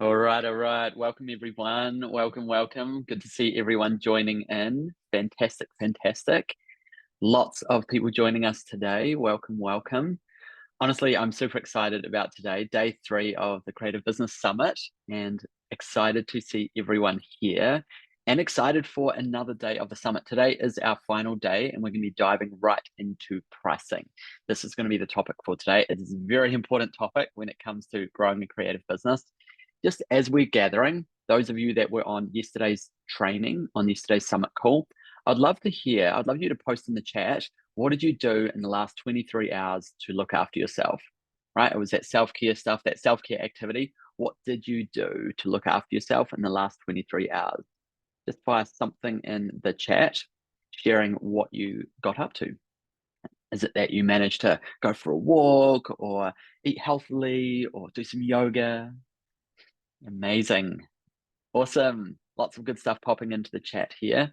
All right, all right. Welcome, everyone. Welcome, welcome. Good to see everyone joining in. Fantastic, fantastic. Lots of people joining us today. Welcome, welcome. Honestly, I'm super excited about today, day 3 of the Creative Business Summit, and excited to see everyone here and excited for another day of the summit. Today is our final day, and we're going to be diving right into pricing. This is going to be the topic for today. It is a very important topic when it comes to growing a creative business. Just as we're gathering, those of you that were on yesterday's training, on yesterday's summit call, I'd love you to post in the chat, what did you do in the last 23 hours to look after yourself? Right? It was that self-care stuff, that self-care activity. What did you do to look after yourself in the last 23 hours? Just fire something in the chat, sharing what you got up to. Is it that you managed to go for a walk or eat healthily or do some yoga? Amazing. Awesome. Lots of good stuff popping into the chat here.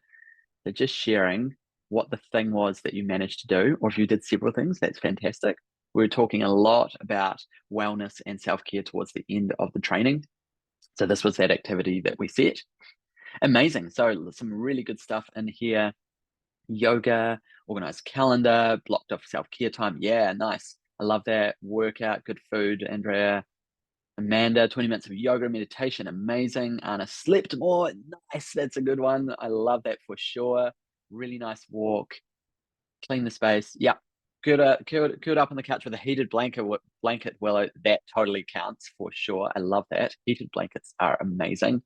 So just sharing what the thing was that you managed to do, or if you did several things, that's fantastic. We were talking a lot about wellness and self-care towards the end of the training. So this was that activity that we set. Amazing. So some really good stuff in here. Yoga, organized calendar, blocked off self-care time. Yeah, nice. I love that. Workout, good food, Andrea. Amanda, 20 minutes of yoga meditation, amazing. Anna, slept more, nice. That's a good one. I love that for sure. Really nice walk. Clean the space. Yeah. Curled up on the couch with a heated blanket, Willow. That totally counts for sure. I love that. Heated blankets are amazing.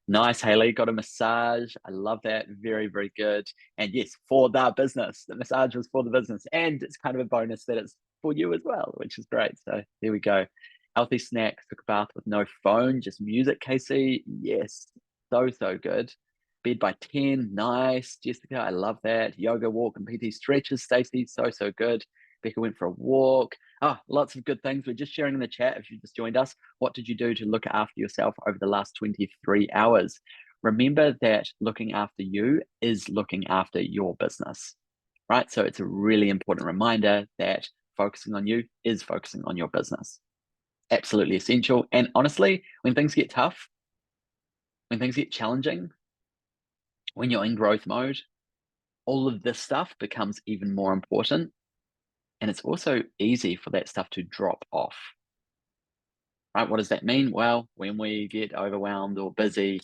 Nice, Haley. Got a massage. I love that. Very, very good. And yes, for the business. The massage was for the business. And it's kind of a bonus that it's for you as well, which is great. So there we go. Healthy snacks. Took a bath with no phone, just music, Casey. Yes. So, so good. Bed by 10. Nice. Jessica, I love that. Yoga, walk, and PT stretches, Stacey. So, so good. Becca went for a walk. Oh, lots of good things. We're just sharing in the chat if you just joined us. What did you do to look after yourself over the last 23 hours? Remember that looking after you is looking after your business, right? So it's a really important reminder that focusing on you is focusing on your business. Absolutely essential. And honestly, when things get tough, when things get challenging, when you're in growth mode, all of this stuff becomes even more important. And it's also easy for that stuff to drop off. Right? What does that mean? Well, when we get overwhelmed or busy,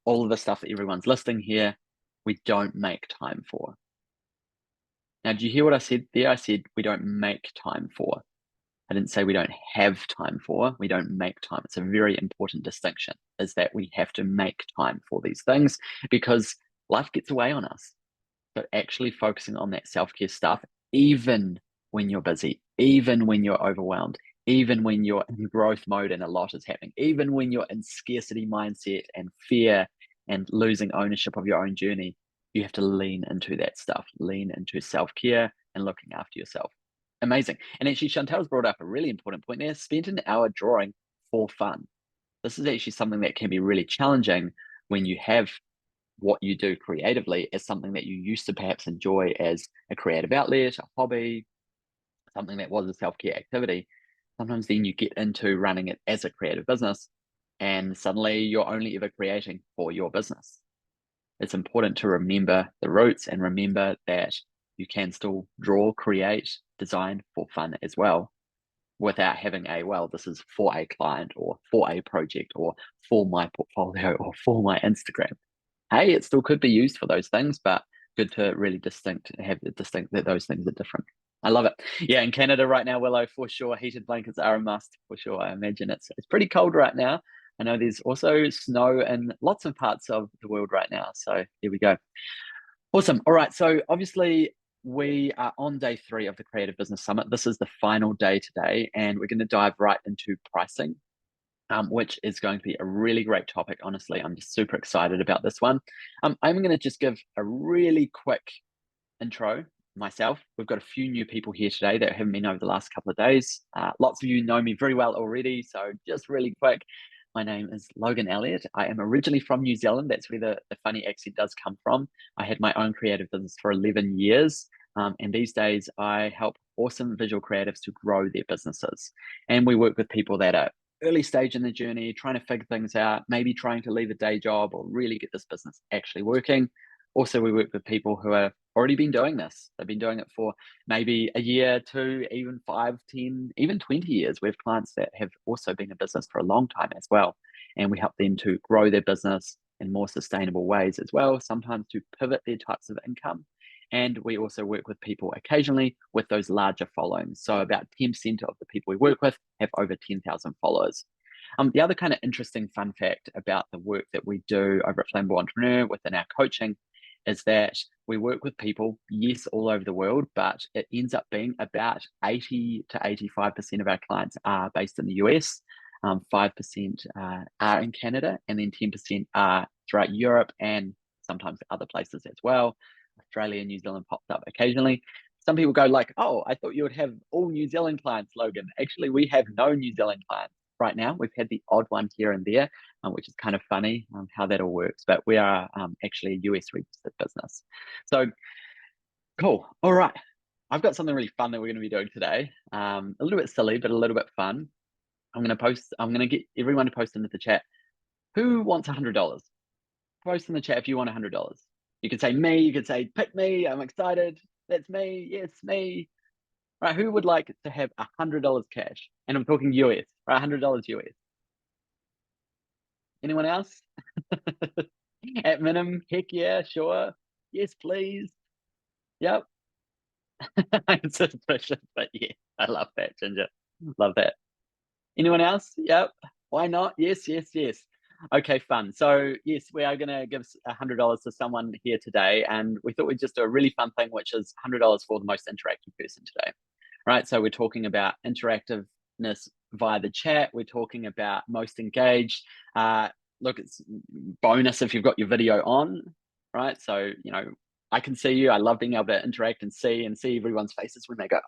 all of the stuff that everyone's listing here, we don't make time for. Now, do you hear what I said there? I said we don't make time for. I didn't say we don't have time for, we don't make time. It's a very important distinction, is that we have to make time for these things because life gets away on us. So actually focusing on that self-care stuff, even when you're busy, even when you're overwhelmed, even when you're in growth mode and a lot is happening, even when you're in scarcity mindset and fear and losing ownership of your own journey, you have to lean into that stuff, lean into self-care and looking after yourself. Amazing. And actually, Chantel's brought up a really important point there. Spend an hour drawing for fun. This is actually something that can be really challenging when you have what you do creatively as something that you used to perhaps enjoy as a creative outlet, a hobby, something that was a self-care activity. Sometimes then you get into running it as a creative business and suddenly you're only ever creating for your business. It's important to remember the roots and remember that you can still draw, create, design for fun as well without having a, well, this is for a client or for a project or for my portfolio or for my Instagram. Hey, it still could be used for those things, but good to really have the distinct that those things are different. I love it. Yeah, in Canada right now, Willow, for sure, heated blankets are a must for sure. I imagine it's pretty cold right now. I know there's also snow in lots of parts of the world right now. So here we go. Awesome. All right. So obviously we are on day 3 of the Creative Business Summit. This is the final day today, and we're going to dive right into pricing, which is going to be a really great topic. Honestly, I'm just super excited about this one. I'm going to just give a really quick intro myself. We've got a few new people here today that haven't been over the last couple of days. Lots of you know me very well already, so just really quick. My name is Logan Elliott. I am originally from New Zealand. That's where the funny accent does come from. I had my own creative business for 11 years. And these days I help awesome visual creatives to grow their businesses. And we work with people that are early stage in the journey, trying to figure things out, maybe trying to leave a day job or really get this business actually working. Also, we work with people who have already been doing this. They've been doing it for maybe a year, two, even 5, 10, even 20 years. We have clients that have also been in business for a long time as well. And we help them to grow their business in more sustainable ways as well, sometimes to pivot their types of income. And we also work with people occasionally with those larger followings. So about 10% of the people we work with have over 10,000 followers. The other kind of interesting fun fact about the work that we do over at Flammable Entrepreneur within our coaching is that we work with people, yes, all over the world, but it ends up being about 80 to 85% of our clients are based in the US, 5% are in Canada, and then 10% are throughout Europe and sometimes other places as well. Australia and New Zealand pops up occasionally. Some people go like, oh, I thought you would have all New Zealand clients, Logan. Actually, we have no New Zealand clients right now. We've had the odd one here and there, which is kind of funny how that all works. But we are actually a US registered business. So cool. All right. I've got something really fun that we're going to be doing today. A little bit silly, but a little bit fun. I'm going to get everyone to post into the chat. Who wants $100? Post in the chat if you want $100. You could say me, you could say pick me, I'm excited. That's me, yes, me. Right, who would like to have $100 cash? And I'm talking US, right? $100 US. Anyone else? At minimum, heck yeah, sure. Yes, please. Yep. I'm suspicious, but yeah, I love that, Ginger. Love that. Anyone else? Yep. Why not? Yes, yes, yes. Okay, fun. So yes, we are going to give $100 to someone here today, and we thought we'd just do a really fun thing, which is $100 for the most interactive person today. Right. So we're talking about interactiveness via the chat. We're talking about most engaged. Look, it's bonus if you've got your video on. Right. So I can see you. I love being able to interact and see everyone's faces when they go,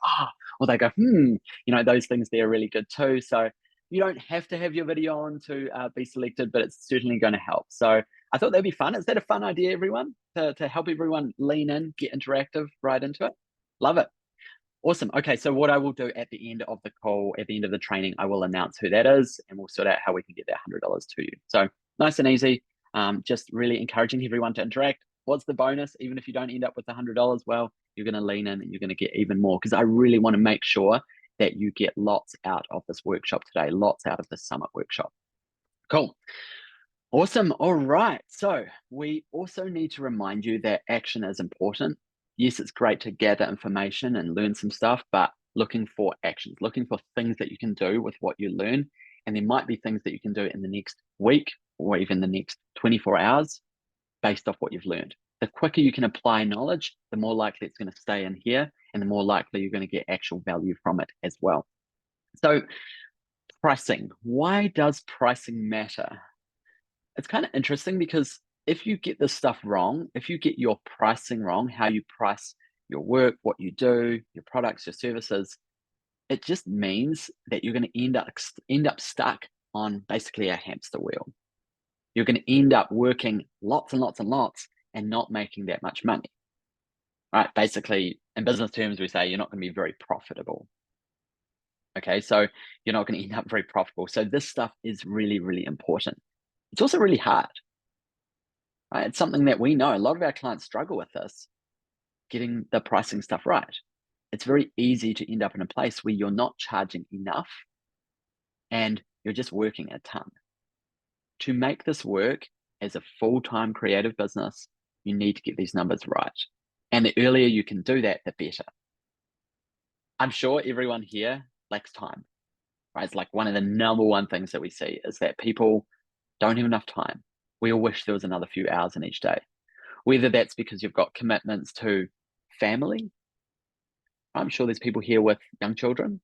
or they go, those things there are really good too. So you don't have to have your video on to be selected, but it's certainly going to help. So I thought that'd be fun. Is that a fun idea, everyone? To help everyone lean in, get interactive right into it? Love it. Awesome. Okay, so what I will do at the end of the call, at the end of the training, I will announce who that is, and we'll sort out how we can get that $100 to you. So nice and easy. Just really encouraging everyone to interact. What's the bonus? Even if you don't end up with $100, well, you're going to lean in and you're going to get even more, because I really want to make sure that you get lots out of this workshop today, lots out of this summit workshop. Cool. Awesome. All right. So we also need to remind you that action is important. Yes, it's great to gather information and learn some stuff, but looking for actions, looking for things that you can do with what you learn. And there might be things that you can do in the next week or even the next 24 hours based off what you've learned. The quicker you can apply knowledge, the more likely it's going to stay in here and the more likely you're going to get actual value from it as well. So pricing, why does pricing matter? It's kind of interesting because if you get this stuff wrong, if you get your pricing wrong, how you price your work, what you do, your products, your services, it just means that you're going to end up stuck on basically a hamster wheel. You're going to end up working lots and lots and lots and not making that much money. Right? Basically, in business terms, we say you're not going to be very profitable. Okay, so you're not going to end up very profitable. So this stuff is really, really important. It's also really hard. Right? It's something that we know a lot of our clients struggle with this, getting the pricing stuff right. It's very easy to end up in a place where you're not charging enough and you're just working a ton. To make this work as a full-time creative business, you need to get these numbers right. And the earlier you can do that, the better. I'm sure everyone here lacks time, right? It's like one of the number one things that we see is that people don't have enough time. We all wish there was another few hours in each day. Whether that's because you've got commitments to family. I'm sure there's people here with young children.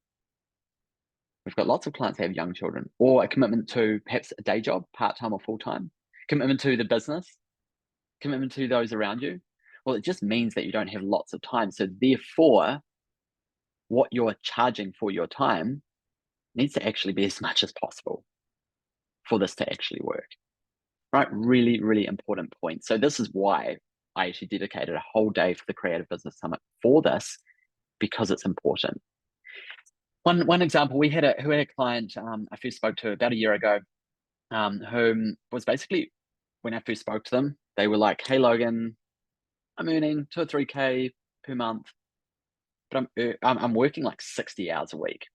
We've got lots of clients that have young children, or a commitment to perhaps a day job, part-time or full-time, commitment to the business, commitment to those around you. Well, it just means that you don't have lots of time. So therefore, what you're charging for your time needs to actually be as much as possible for this to actually work. Right? Really, really important point. So this is why I actually dedicated a whole day for the Creative Business Summit for this, because it's important. One example, we had a client I first spoke to about a year ago, whom was basically, when I first spoke to them, they were like, "Hey Logan, I'm earning 2 or 3K per month, but I'm working like 60 hours a week."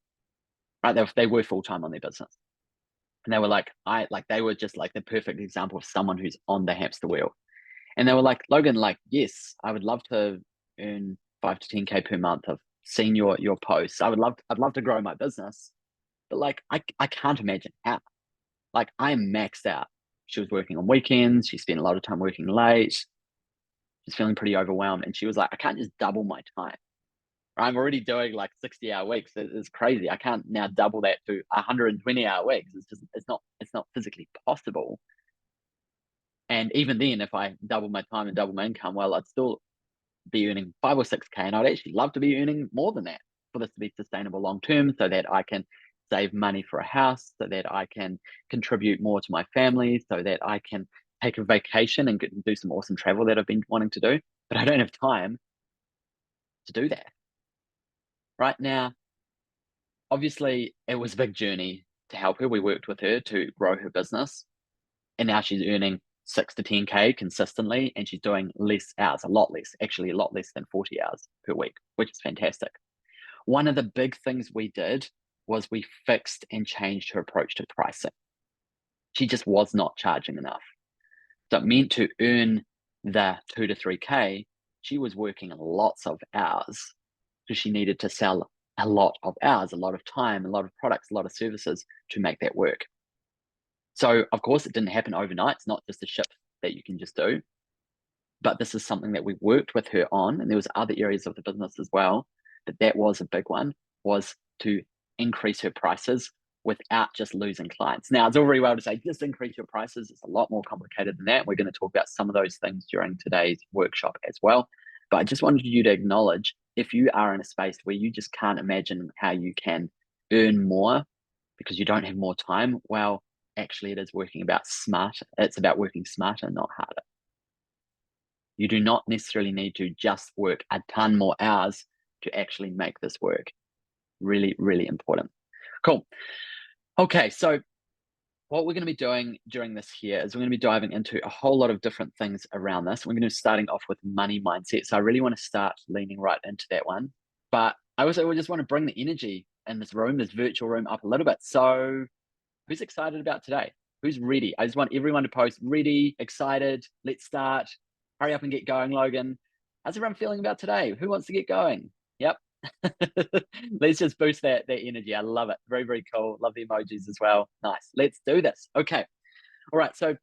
Right? They were full time on their business, and they were like, they were just like the perfect example of someone who's on the hamster wheel. And they were like, "Logan, like, yes, I would love to earn 5 to 10K per month. I've seen your posts. I'd love to grow my business, but like, I can't imagine how. Like, I am maxed out." She was working on weekends. She spent a lot of time working late. She's feeling pretty overwhelmed, and she was like, "I can't just double my time. I'm already doing like 60-hour weeks. It's crazy. I can't now double that to 120-hour weeks. It's not physically possible. And even then, if I double my time and double my income, well, I'd still be earning 5 or 6K, and I'd actually love to be earning more than that for this to be sustainable long term, so that I can save money for a house, so that I can contribute more to my family, so that I can take a vacation and do some awesome travel that I've been wanting to do. But I don't have time to do that right now. Obviously, it was a big journey to help her. We worked with her to grow her business, and now she's earning 6 to 10K consistently, and she's doing less hours, a lot less, actually, a lot less than 40 hours per week, which is fantastic. One of the big things we did was we fixed and changed her approach to pricing. She just was not charging enough. So it meant to earn the 2 to 3K, she was working lots of hours because she needed to sell a lot of hours, a lot of time, a lot of products, a lot of services to make that work. So, of course, it didn't happen overnight. It's not just a shift that you can just do. But this is something that we worked with her on, and there was other areas of the business as well. But that was a big one, was to increase her prices without just losing clients. Now, it's all very well to say, just increase your prices. It's a lot more complicated than that. We're going to talk about some of those things during today's workshop as well. But I just wanted you to acknowledge, if you are in a space where you just can't imagine how you can earn more because you don't have more time, well, actually it is working about smarter. It's about working smarter, not harder. You do not necessarily need to just work a ton more hours to actually make this work. Really, really important. Cool. Okay, so what we're going to be doing during this here is we're going to be diving into a whole lot of different things around this. We're going to be starting off with money mindset. So I really want to start leaning right into that one. But I also just want to bring the energy in this room, this virtual room, up a little bit. So who's excited about today? Who's ready? I just want everyone to post ready, excited. Let's start. Hurry up and get going, Logan. How's everyone feeling about today? Who wants to get going? Yep. Let's just boost that energy. I love it. Very, very cool. Love the emojis as well. Nice. Let's do this. Okay. All right. So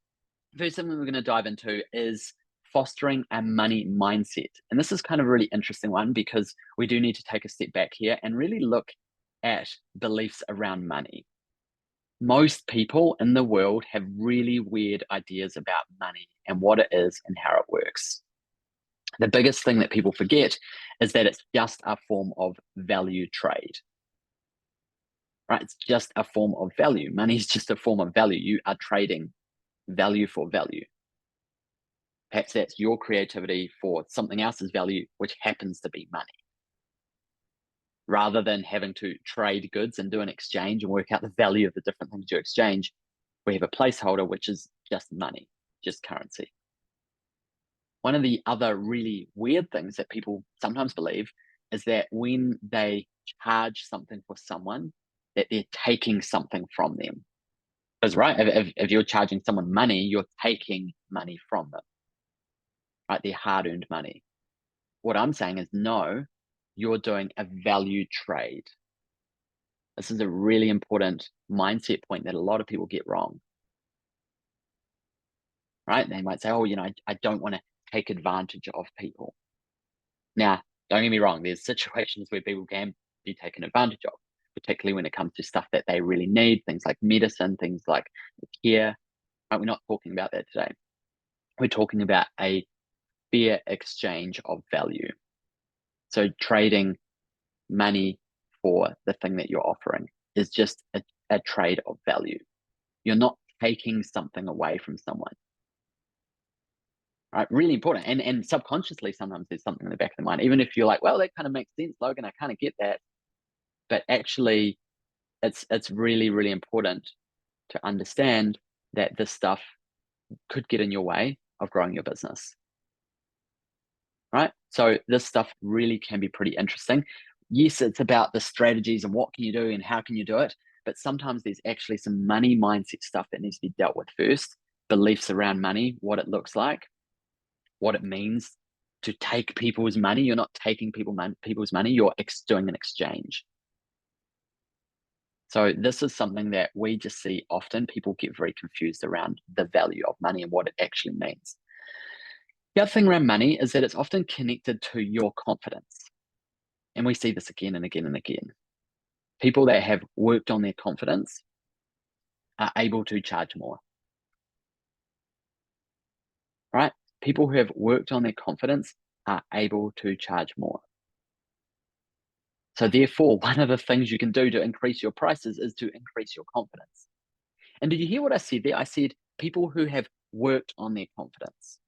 first thing we're going to dive into is fostering a money mindset. And this is kind of a really interesting one because we do need to take a step back here and really look at beliefs around money. Most people in the world have really weird ideas about money and what it is and how it works. The biggest thing that people forget is that it's just a form of value trade, right? It's just a form of value. Money is just a form of value. You are trading value for value. Perhaps that's your creativity for something else's value, which happens to be money. Rather than having to trade goods and do an exchange and work out the value of the different things you exchange, we have a placeholder, which is just money, just currency. One of the other really weird things that people sometimes believe is that when they charge something for someone, that they're taking something from them. Because, right, if you're charging someone money, you're taking money from them, right? Their hard earned money. What I'm saying is, no, you're doing a value trade. This is a really important mindset point that a lot of people get wrong, right? They might say, oh, I don't want to take advantage of people. Now, don't get me wrong, there's situations where people can be taken advantage of, particularly when it comes to stuff that they really need, things like medicine, things like care. Right? We're not talking about that today. We're talking about a fair exchange of value. So trading money for the thing that you're offering is just a trade of value. You're not taking something away from someone. Right? Really important. And subconsciously, sometimes there's something in the back of the mind, even if you're like, well, that kind of makes sense, Logan, I kind of get that. but actually it's really, really important to understand that this stuff could get in your way of growing your business, right? So this stuff really can be pretty interesting. Yes, it's about the strategies and what can you do and how can you do it, but sometimes there's actually some money mindset stuff that needs to be dealt with first. Beliefs around money, what it looks like, what it means to take people's money. You're not taking people's money, you're doing an exchange. So this is something that we just see often. People get very confused around the value of money and what it actually means. The other thing around money is that it's often connected to your confidence. And we see this again and again and again. People that have worked on their confidence are able to charge more, right? People who have worked on their confidence are able to charge more. So therefore, one of the things you can do to increase your prices is to increase your confidence. And did you hear what I said there? I said people who have worked on their confidence.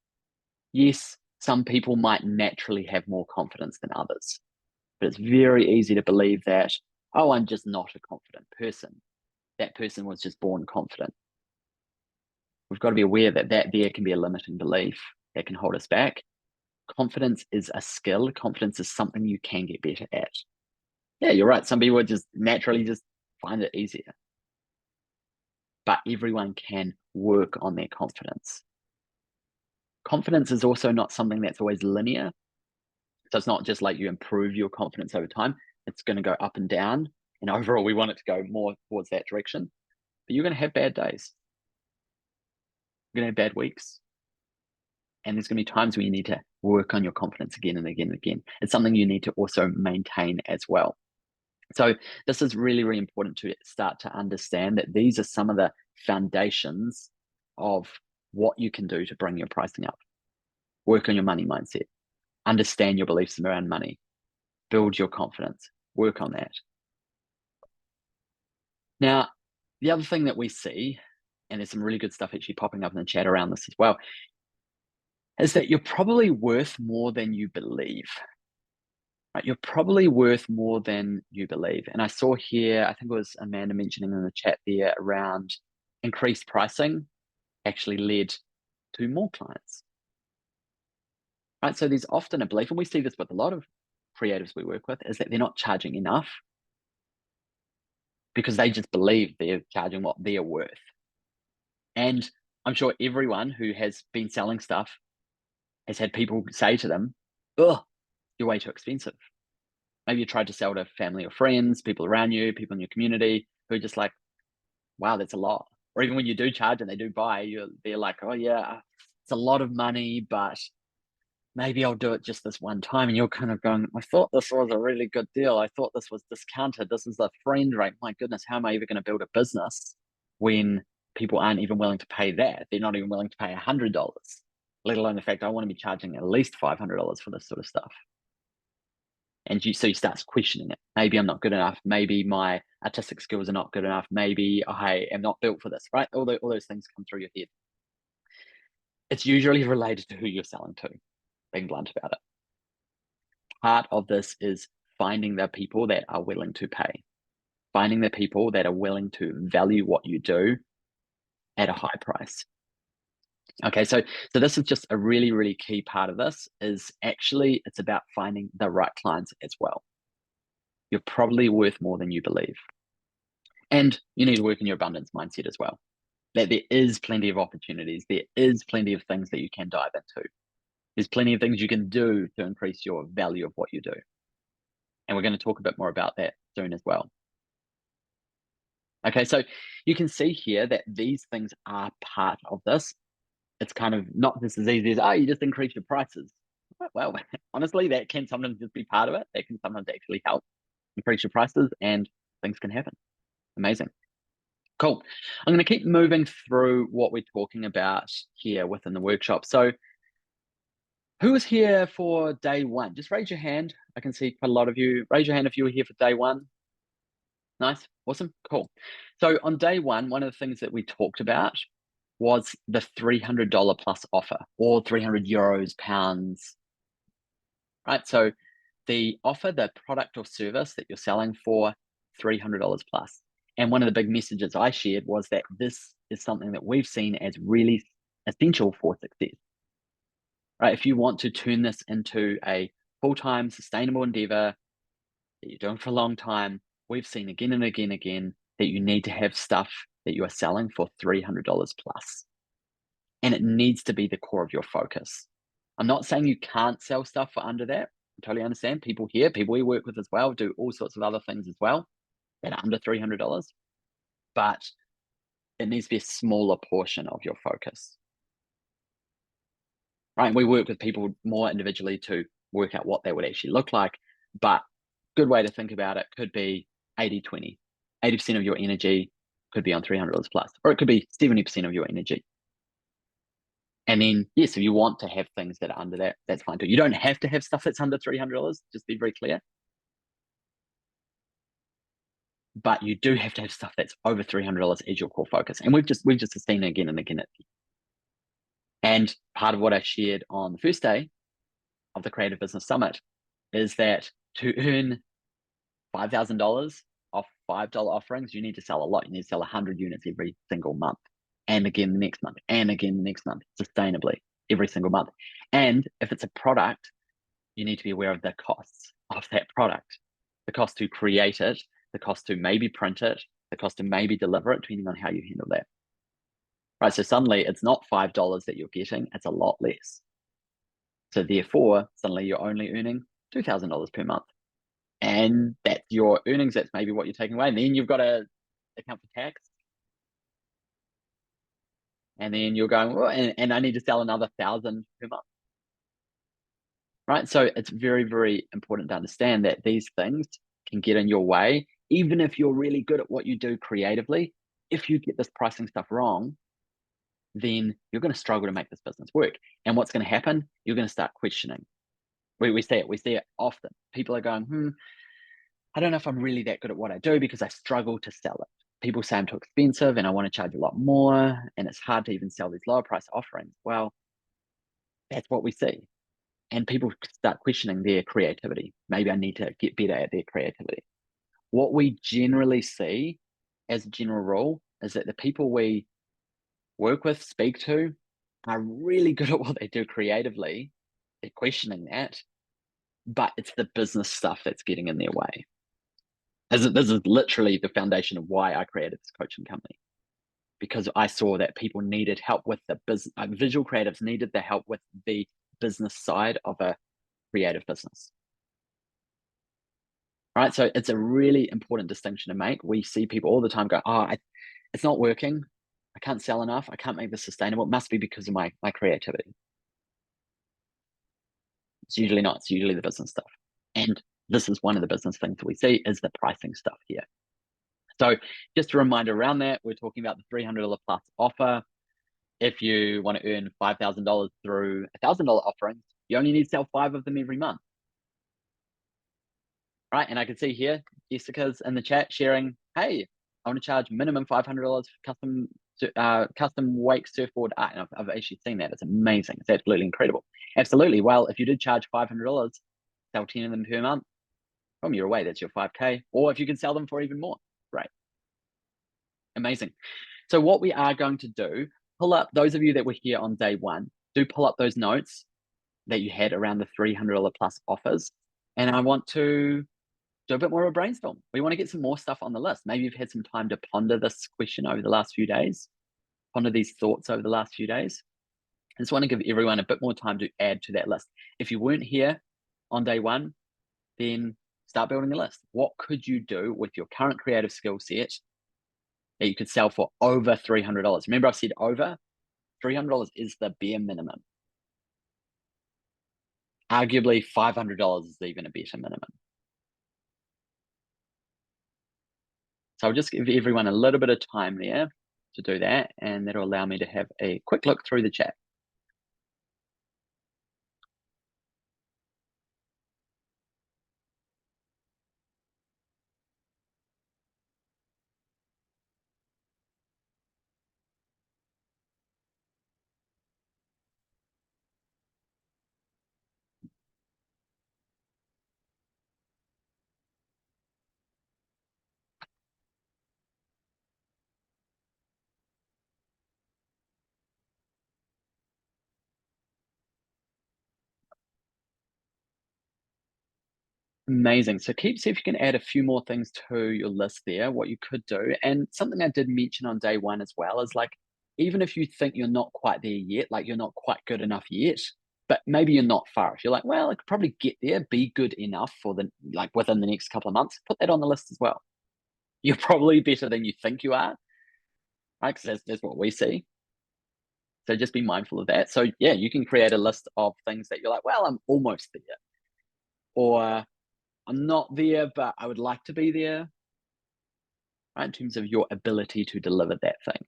Yes, some people might naturally have more confidence than others, but it's very easy to believe that, oh, I'm just not a confident person. That person was just born confident. We've got to be aware that there can be a limiting belief that can hold us back. Confidence is a skill. Confidence is something you can get better at. Yeah, you're right. Some people just naturally just find it easier. But everyone can work on their confidence. Confidence is also not something that's always linear. So it's not just like you improve your confidence over time. It's going to go up and down. And overall, we want it to go more towards that direction. But you're going to have bad days. You're going to have bad weeks. And there's going to be times where you need to work on your confidence again and again and again. It's something you need to also maintain as well. So this is really, really important to start to understand that these are some of the foundations of what you can do to bring your pricing up. Work on your money mindset, understand your beliefs around money, build your confidence, work on that. Now, the other thing that we see, and there's some really good stuff actually popping up in the chat around this as well, is that you're probably worth more than you believe. Right? You're probably worth more than you believe. And I saw here, I think it was Amanda mentioning in the chat there around increased pricing actually led to more clients. Right? So there's often a belief, and we see this with a lot of creatives we work with, is that they're not charging enough because they just believe they're charging what they're worth. And I'm sure everyone who has been selling stuff has had people say to them, oh, you're way too expensive. Maybe you tried to sell to family or friends, people around you, people in your community who are just like, wow, that's a lot. Or even when you do charge and they do buy, they're like, oh yeah, it's a lot of money, but maybe I'll do it just this one time. And you're kind of going, I thought this was a really good deal. I thought this was discounted. This is the friend rate. My goodness, how am I ever going to build a business when people aren't even willing to pay that? They're not even willing to pay $100, let alone the fact I want to be charging at least $500 for this sort of stuff. And so you start questioning it. Maybe I'm not good enough. Maybe my artistic skills are not good enough. Maybe I am not built for this, right? All those things come through your head. It's usually related to who you're selling to, being blunt about it. Part of this is finding the people that are willing to pay, finding the people that are willing to value what you do at a high price. Okay, so this is just a really, really key part of this is actually it's about finding the right clients as well. You're probably worth more than you believe. And you need to work in your abundance mindset as well. That there is plenty of opportunities. There is plenty of things that you can dive into. There's plenty of things you can do to increase your value of what you do. And we're going to talk a bit more about that soon as well. Okay, so you can see here that these things are part of this. It's kind of not just as easy as, you just increase your prices. Well, honestly, that can sometimes just be part of it. That can sometimes actually help increase your prices and things can happen. Amazing. Cool. I'm going to keep moving through what we're talking about here within the workshop. So who was here for day one? Just raise your hand. I can see quite a lot of you. Raise your hand if you were here for day one. Nice. Awesome. Cool. So on day one, one of the things that we talked about was the $300 plus offer, or 300 euros, pounds, right? So the offer, the product or service that you're selling for $300 plus. And one of the big messages I shared was that this is something that we've seen as really essential for success, right? If you want to turn this into a full-time sustainable endeavor that you're doing for a long time, we've seen again and again and again that you need to have stuff that you are selling for $300 plus. And it needs to be the core of your focus. I'm not saying you can't sell stuff for under that. I totally understand. People here, people we work with as well, do all sorts of other things as well that are under $300, but it needs to be a smaller portion of your focus, right? We work with people more individually to work out what that would actually look like, but good way to think about it could be 80-20. 80% of your energy could be on $300 plus, or it could be 70% of your energy. And then, yes, if you want to have things that are under that, that's fine too. You don't have to have stuff that's under $300, just be very clear. But you do have to have stuff that's over $300 as your core focus. And we've just seen it again and again. And part of what I shared on the first day of the Creative Business Summit is that to earn $5,000 off $5 offerings, you need to sell a lot. You need to sell 100 units every single month, and again the next month, and again the next month, sustainably every single month. And if it's a product, you need to be aware of the costs of that product, the cost to create it, the cost to maybe print it, the cost to maybe deliver it, depending on how you handle that. Right, so suddenly it's not $5 that you're getting, it's a lot less. So therefore, suddenly you're only earning $2,000 per month. And that's your earnings, that's maybe what you're taking away. And then you've got to account for tax. And then you're going, well, and I need to sell another 1,000 per month. Right, so it's very, very important to understand that these things can get in your way, even if you're really good at what you do creatively. If you get this pricing stuff wrong, then you're going to struggle to make this business work. And what's going to happen? You're going to start questioning. We see it often. People are going, I don't know if I'm really that good at what I do because I struggle to sell it. People say I'm too expensive and I want to charge a lot more, and it's hard to even sell these lower price offerings. Well, that's what we see. And people start questioning their creativity. Maybe I need to get better at their creativity. What we generally see as a general rule is that the people we work with, speak to, are really good at what they do creatively. They're questioning that, but it's the business stuff that's getting in their way. This is literally the foundation of why I created this coaching company, because I saw that people needed help with the business. Visual creatives needed the help with the business side of a creative business. Right, so it's a really important distinction to make. We see people all the time go, it's not working. I can't sell enough. I can't make this sustainable. It must be because of my creativity. It's usually not. It's usually the business stuff. And this is one of the business things that we see is the pricing stuff here. So just a reminder around that, we're talking about the $300 plus offer. If you want to earn $5,000 through $1,000 offerings, you only need to sell 5 of them every month. Right, and I can see here, Jessica's in the chat sharing, hey, I want to charge minimum $500 for custom wake surfboard art. And I've actually seen that. It's amazing. It's absolutely incredible. Absolutely. Well, if you did charge $500, sell 10 of them per month, from your way, that's your 5K. Or if you can sell them for even more, great. Amazing. So what we are going to do, pull up, those of you that were here on day one, do pull up those notes that you had around the $300 plus offers. And I want to do a bit more of a brainstorm. We want to get some more stuff on the list. Maybe you've had some time to ponder this question over the last few days, ponder these thoughts over the last few days. I just want to give everyone a bit more time to add to that list. If you weren't here on day one, then start building a list. What could you do with your current creative skill set that you could sell for over $300? Remember, I've said over. $300 is the bare minimum. Arguably, $500 is even a better minimum. So I'll just give everyone a little bit of time there to do that, and that'll allow me to have a quick look through the chat. Amazing. So see if you can add a few more things to your list there, what you could do. And something I did mention on day one as well is like, even if you think you're not quite there yet, like you're not quite good enough yet, but maybe you're not far. If you're like, well, I could probably get there, be good enough for the like within the next couple of months, put that on the list as well. You're probably better than you think you are, right? Because that's what we see. So just be mindful of that. So yeah, you can create a list of things that you're like, well, I'm almost there, or I'm not there, but I would like to be there, right? In terms of your ability to deliver that thing.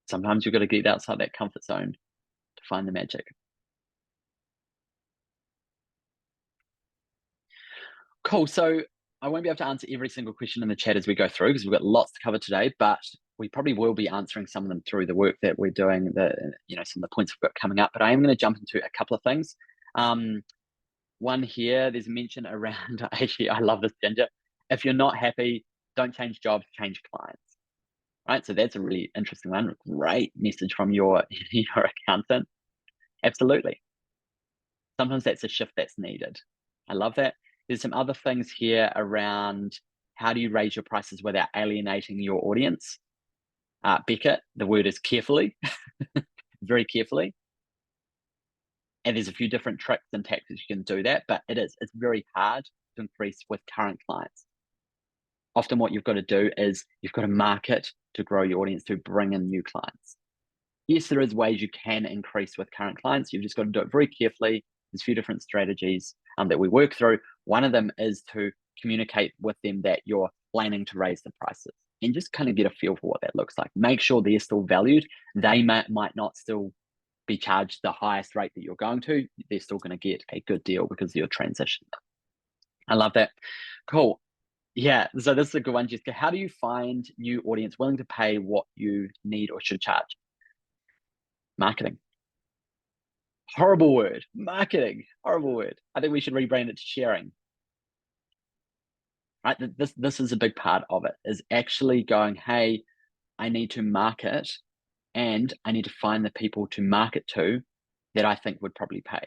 Sometimes you've got to get outside that comfort zone to find the magic. Cool. So I won't be able to answer every single question in the chat as we go through because we've got lots to cover today, but we probably will be answering some of them through the work that we're doing, some of the points we've got coming up. But I am going to jump into a couple of things. One here, there's a mention around, actually, I love this, Ginger. If you're not happy, don't change jobs, change clients. Right. So that's a really interesting one. Great message from your accountant. Absolutely. Sometimes that's a shift that's needed. I love that. There's some other things here around how do you raise your prices without alienating your audience? Beckett, the word is carefully, very carefully. And there's a few different tricks and tactics you can do that, but it's very hard to increase with current clients. Often what you've got to do is you've got to market to grow your audience, to bring in new clients. Yes, there is ways you can increase with current clients. You've just got to do it very carefully. There's a few different strategies that we work through. One of them is to communicate with them that you're planning to raise the prices and just kind of get a feel for what that looks like. Make sure they're still valued. They might not still be charged the highest rate that you're going to. They're still going to get a good deal because of your transition. I love that. Cool. Yeah, so this is a good one, Jessica. How do you find new audience willing to pay what you need or should charge? Marketing. Horrible word. Marketing. Horrible word. I think we should rebrand it to sharing. Right? This is a big part of it, is actually going, hey, I need to market and I need to find the people to market to that I think would probably pay.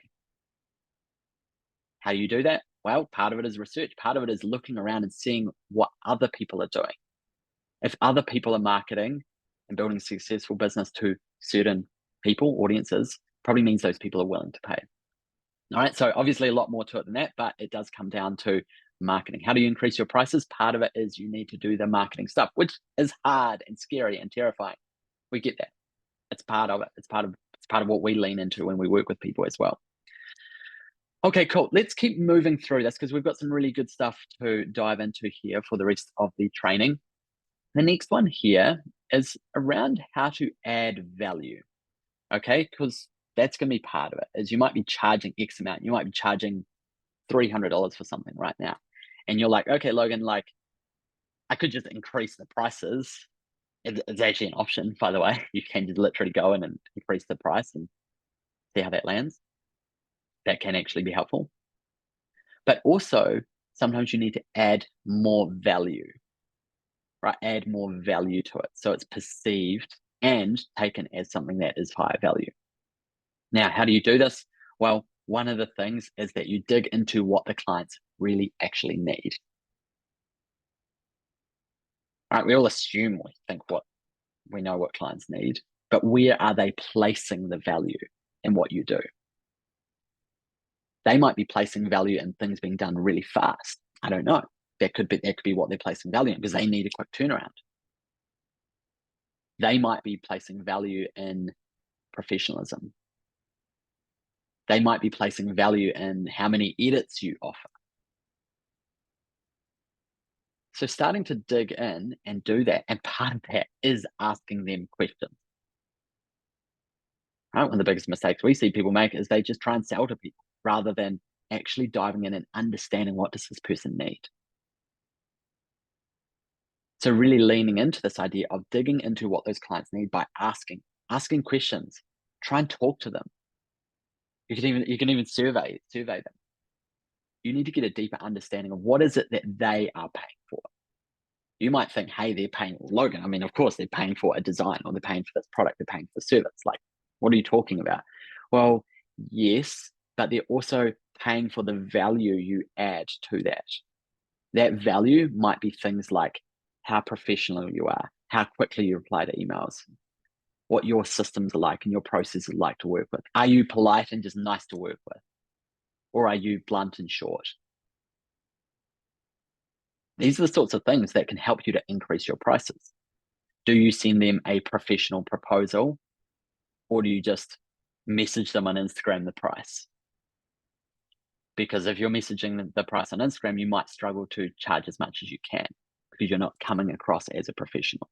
How do you do that? Well, part of it is research. Part of it is looking around and seeing what other people are doing. If other people are marketing and building a successful business to certain people, audiences, probably means those people are willing to pay. All right. So obviously a lot more to it than that, but it does come down to marketing. How do you increase your prices? Part of it is you need to do the marketing stuff, which is hard and scary and terrifying. We get that. It's part of it. It's part of what we lean into when we work with people as well. Okay, cool. Let's keep moving through this because we've got some really good stuff to dive into here for the rest of the training. The next one here is around how to add value. Okay, because that's going to be part of it. Is you might be charging X amount. You might be charging $300 for something right now, and you're like, okay, Logan, like I could just increase the prices. It's actually an option, by the way. You can just literally go in and increase the price and see how that lands. That can actually be helpful. But also, sometimes you need to add more value, right? Add more value to it. So it's perceived and taken as something that is higher value. Now, how do you do this? Well, one of the things is that you dig into what the clients really actually need. Right? We all assume we know what clients need, but where are they placing the value in what you do? They might be placing value in things being done really fast. I don't know. That could be what they're placing value in because they need a quick turnaround. They might be placing value in professionalism. They might be placing value in how many edits you offer. So starting to dig in and do that, and part of that is asking them questions. Right? One of the biggest mistakes we see people make is they just try and sell to people rather than actually diving in and understanding what does this person need. So really leaning into this idea of digging into what those clients need by asking questions. Try and talk to them. You can even survey them. You need to get a deeper understanding of what is it that they are paying for. You might think, hey, they're paying Logan. I mean, of course, they're paying for a design or they're paying for this product, they're paying for the service. Like, what are you talking about? Well, yes, but they're also paying for the value you add to that. That value might be things like how professional you are, how quickly you reply to emails, what your systems are like and your processes are like to work with. Are you polite and just nice to work with? Or are you blunt and short? These are the sorts of things that can help you to increase your prices. Do you send them a professional proposal, or do you just message them on Instagram the price? Because if you're messaging the price on Instagram, you might struggle to charge as much as you can because you're not coming across as a professional.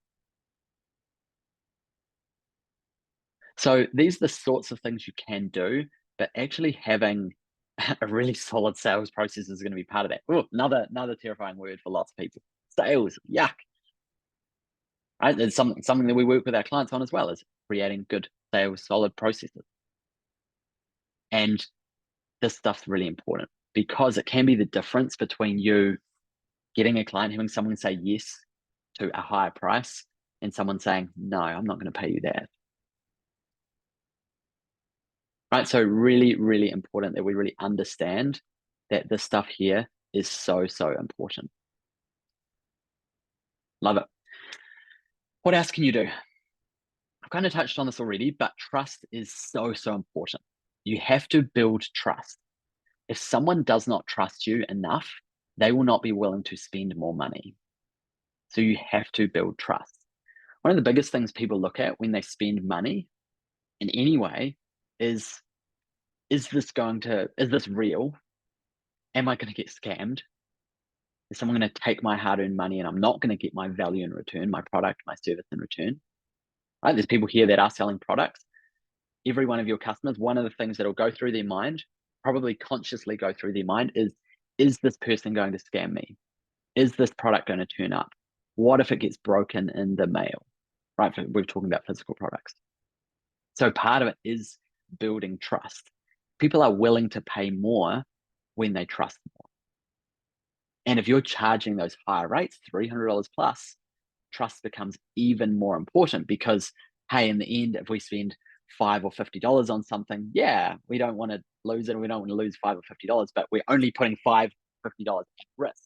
So these are the sorts of things you can do, but actually having a really solid sales process is going to be part of that. Oh, another terrifying word for lots of people. Sales, yuck. Right? It's something that we work with our clients on as well, is creating good sales, solid processes. And this stuff's really important because it can be the difference between you getting a client, having someone say yes to a higher price, and someone saying, no, I'm not going to pay you that. Right? So really, really important that we really understand that this stuff here is so, so important. Love it. What else can you do? I've kind of touched on this already, but trust is so, so important. You have to build trust. If someone does not trust you enough, they will not be willing to spend more money. So you have to build trust. One of the biggest things people look at when they spend money in any way is this real? Am I going to get scammed? Is someone going to take my hard-earned money and I'm not going to get my value in return, my product, my service in return? Right? There's people here that are selling products. Every one of your customers, one of the things that'll go through their mind, probably consciously go through their mind, is this person going to scam me? Is this product going to turn up? What if it gets broken in the mail? Right? We're talking about physical products. So part of it is building trust. People are willing to pay more when they trust more. And if you're charging those higher rates, $300 plus, trust becomes even more important because, hey, in the end, if we spend $5 or $50 on something, yeah, we don't want to lose it. We don't want to lose $5 or $50, but we're only putting $5, $50 at risk.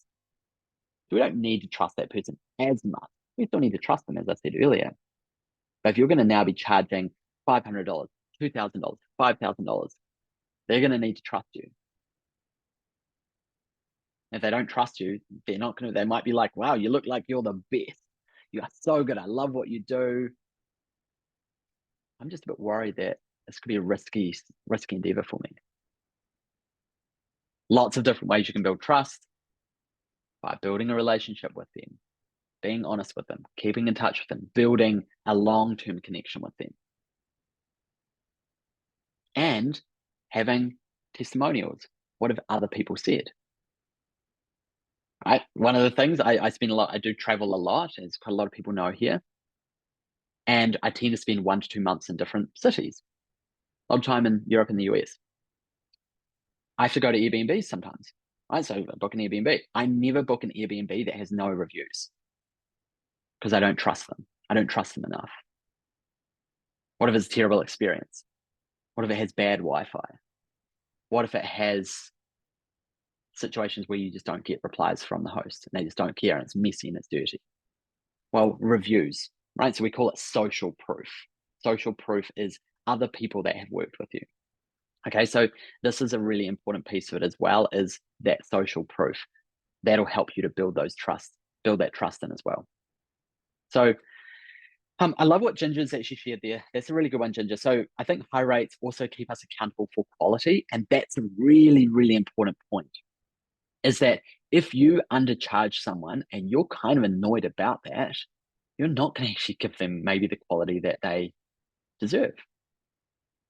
So we don't need to trust that person as much. We still need to trust them, as I said earlier. But if you're going to now be charging $500, $2,000, $5,000, they're going to need to trust you. If they don't trust you, they're not going to, they might be like, wow, you look like you're the best. You are so good. I love what you do. I'm just a bit worried that this could be a risky endeavor for me. Lots of different ways you can build trust by building a relationship with them, being honest with them, keeping in touch with them, building a long-term connection with them, and having testimonials. What have other people said? Right? One of the things I spend a lot, I do travel a lot, as quite a lot of people know here. And I tend to spend 1 to 2 months in different cities. A lot of time in Europe and the US. I have to go to Airbnb sometimes. Right? So I book an Airbnb. I never book an Airbnb that has no reviews because I don't trust them. I don't trust them enough. What if it's a terrible experience? What if it has bad Wi-Fi? What if it has situations where you just don't get replies from the host and they just don't care and it's messy and it's dirty? Well, reviews, right? So we call it social proof. Social proof is other people that have worked with you. Okay, so this is a really important piece of it as well, is that social proof. That'll help you to build that trust in as well. So I love what Ginger's actually shared there. That's a really good one, Ginger. So I think high rates also keep us accountable for quality. And that's a really, really important point, is that if you undercharge someone and you're kind of annoyed about that, you're not going to actually give them maybe the quality that they deserve.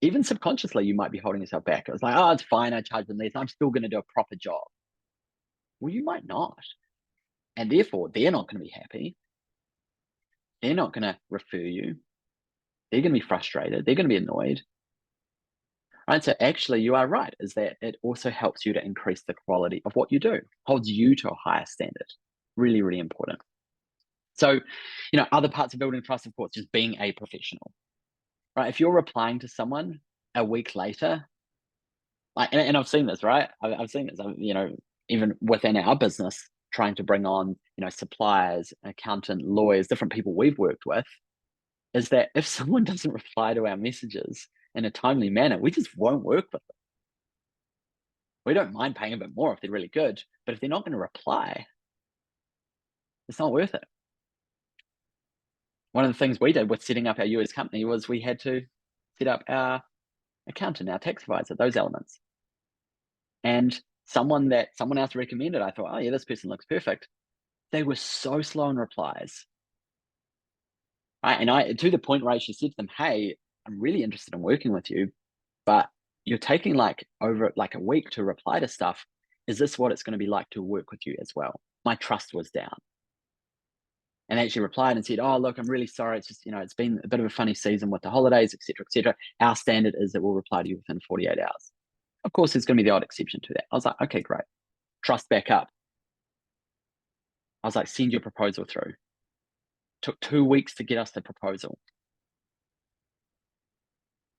Even subconsciously, you might be holding yourself back. It's like, oh, it's fine. I charge them less. I'm still going to do a proper job. Well, you might not. And therefore, they're not going to be happy. They're not going to refer you. They're going to be frustrated. They're going to be annoyed. Right? So actually, you are right, is that it also helps you to increase the quality of what you do, holds you to a higher standard. Really, really important. So, other parts of building trust, of course, just being a professional. Right? If you're replying to someone a week later Like, and I've seen this, right? I've seen this, even within our business, trying to bring on, suppliers, accountant, lawyers, different people we've worked with, is that if someone doesn't reply to our messages in a timely manner, we just won't work with them. We don't mind paying a bit more if they're really good, but if they're not going to reply, it's not worth it. One of the things we did with setting up our US company was we had to set up our accountant, our tax advisor, those elements. And someone else recommended, I thought, oh yeah, this person looks perfect. They were so slow in replies. Right. And I, to the point where I actually said to them, hey, I'm really interested in working with you, but you're taking like over like a week to reply to stuff. Is this what it's going to be like to work with you as well? My trust was down. And they actually replied and said, oh, look, I'm really sorry. It's just, it's been a bit of a funny season with the holidays, et cetera, et cetera. Our standard is that we'll reply to you within 48 hours. Of course, there's going to be the odd exception to that. I was like, okay, great. Trust back up. I was like, send your proposal through. Took 2 weeks to get us the proposal.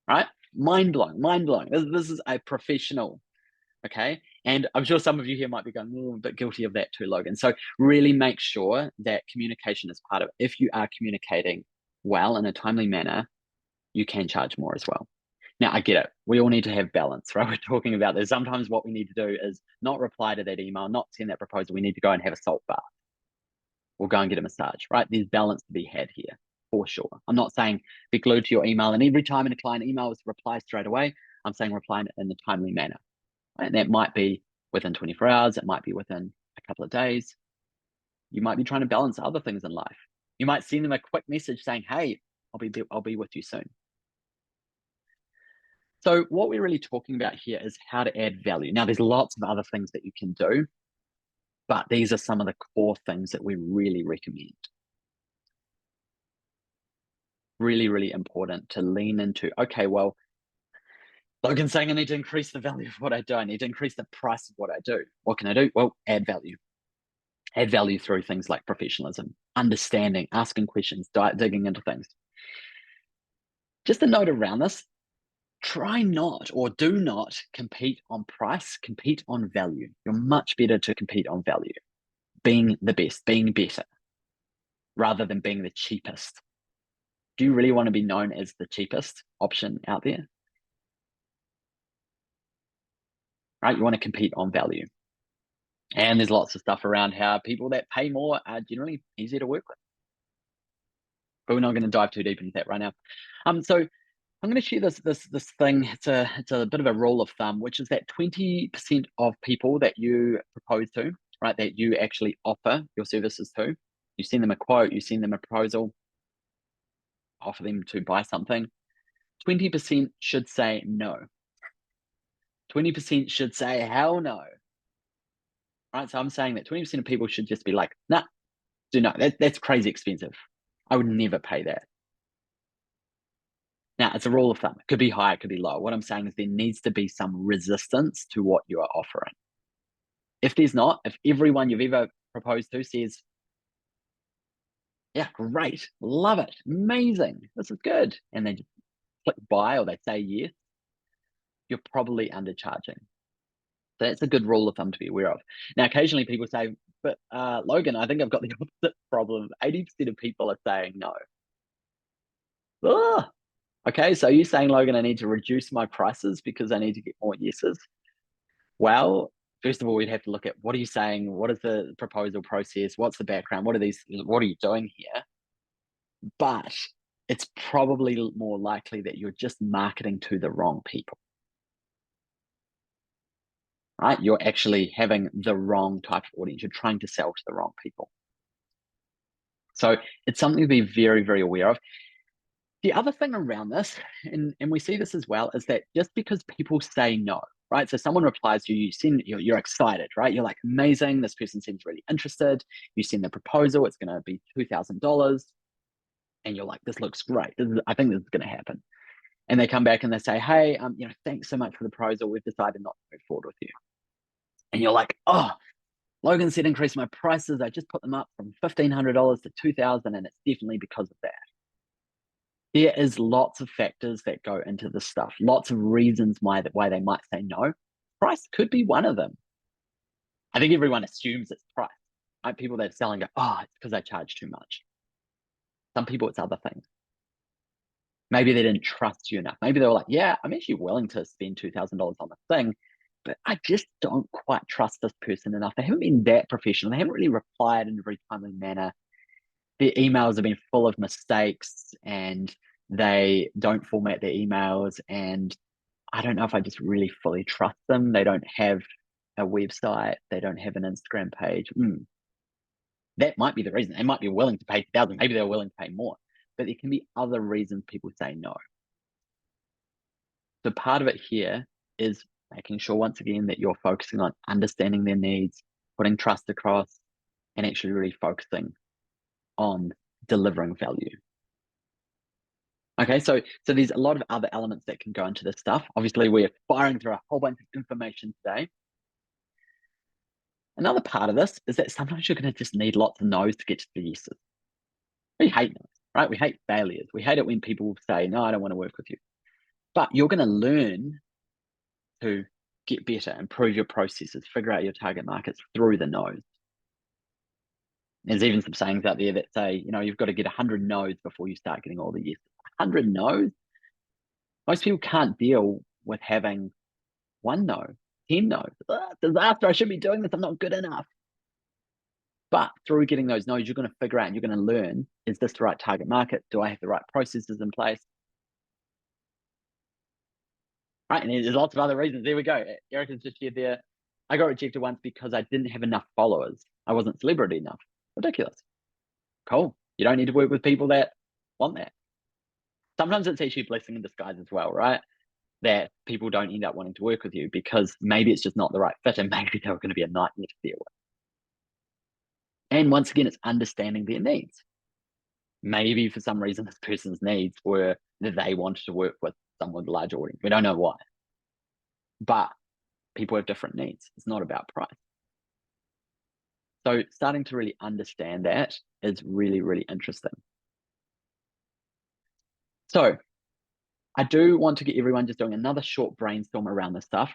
Right? Mind blowing, mind blowing. This is a professional. Okay. And I'm sure some of you here might be going, oh, a bit guilty of that too, Logan. So really make sure that communication is part of it. If you are communicating well in a timely manner, you can charge more as well. Now, I get it. We all need to have balance, right? We're talking about this. Sometimes what we need to do is not reply to that email, not send that proposal. We need to go and have a salt bath or go and get a massage, right? There's balance to be had here for sure. I'm not saying be glued to your email and every time a client emails, reply straight away. I'm saying reply in a timely manner. Right? And that might be within 24 hours. It might be within a couple of days. You might be trying to balance other things in life. You might send them a quick message saying, hey, I'll be with you soon. So what we're really talking about here is how to add value. Now, there's lots of other things that you can do, but these are some of the core things that we really recommend. Really, really important to lean into, okay, well, Logan's saying I need to increase the value of what I do. I need to increase the price of what I do. What can I do? Well, add value. Add value through things like professionalism, understanding, asking questions, digging into things. Just a note around this, try not or do not compete on price, compete on value. You're much better to compete on value, being the best, being better, rather than being the cheapest. Do you really want to be known as the cheapest option out there? Right? You want to compete on value. And there's lots of stuff around how people that pay more are generally easier to work with. But we're not going to dive too deep into that right now. So I'm going to share this thing. It's a bit of a rule of thumb, which is that 20% of people that you propose to, right, that you actually offer your services to, you send them a quote, you send them a proposal, offer them to buy something, 20% should say no. 20% should say hell no. Right? So I'm saying that 20% of people should just be like, nah, do not. That's crazy expensive. I would never pay that. Now, it's a rule of thumb. It could be high, it could be low. What I'm saying is there needs to be some resistance to what you are offering. If there's not, if everyone you've ever proposed to says, yeah, great, love it, amazing, this is good, and they just click buy or they say yes, you're probably undercharging. So that's a good rule of thumb to be aware of. Now, occasionally people say, but Logan, I think I've got the opposite problem. 80% of people are saying no. Ah, okay, so you're saying, Logan, I need to reduce my prices because I need to get more yeses? Well, first of all, we'd have to look at what are you saying? What is the proposal process? What's the background? What are you doing here? But it's probably more likely that you're just marketing to the wrong people. Right? You're actually having the wrong type of audience. You're trying to sell to the wrong people. So it's something to be very, very aware of. The other thing around this, and we see this as well, is that just because people say no, right? So someone replies to you, you're excited, right? You're like, amazing, this person seems really interested. You send the proposal, it's going to be $2,000. And you're like, this looks great. I think this is going to happen. And they come back and they say, hey, thanks so much for the proposal. We've decided not to move forward with you. And you're like, oh, Logan said increase my prices. I just put them up from $1,500 to $2,000, and it's definitely because of that. There is lots of factors that go into this stuff, lots of reasons why they might say no. price could be one of them. I think everyone assumes it's price. Right? People that sell and go, oh, it's because I charge too much. Some people, it's other things. Maybe they didn't trust you enough. Maybe they were like, yeah, I'm actually willing to spend $2,000 on the thing, but I just don't quite trust this person enough. They haven't been that professional. They haven't really replied in a very timely manner. Their emails have been full of mistakes and they don't format their emails. And I don't know if I just really fully trust them. They don't have a website. They don't have an Instagram page. That might be the reason. They might be willing to pay 2,000. Maybe they're willing to pay more, but there can be other reasons people say no. So part of it here is making sure, once again, that you're focusing on understanding their needs, putting trust across, and actually really focusing on delivering value. Okay, so there's a lot of other elements that can go into this stuff. Obviously, we're firing through a whole bunch of information today. Another part of this is that sometimes you're going to just need lots of no's to get to the yeses. We hate no's, right? We hate failures. We hate it when people say, no, I don't want to work with you. But you're going to learn to get better, improve your processes, figure out your target markets through the no's. There's even some sayings out there that say, you've got to get 100 no's before you start getting all the yeses. 100 no's? Most people can't deal with having 1 no, 10 no's. Disaster, I should be doing this, I'm not good enough. But through getting those no's, you're going to figure out and you're going to learn, is this the right target market? Do I have the right processes in place? Right, and there's lots of other reasons. There we go. Erica's just shared there. I got rejected once because I didn't have enough followers. I wasn't celebrity enough. Ridiculous. Cool. You don't need to work with people that want that. Sometimes it's actually a blessing in disguise as well, right? That people don't end up wanting to work with you because maybe it's just not the right fit and maybe they're going to be a nightmare to deal with. And once again, it's understanding their needs. Maybe for some reason, this person's needs were that they wanted to work with someone with a large audience. We don't know why. But people have different needs. It's not about price. So starting to really understand that is really, really interesting. So I do want to get everyone just doing another short brainstorm around this stuff.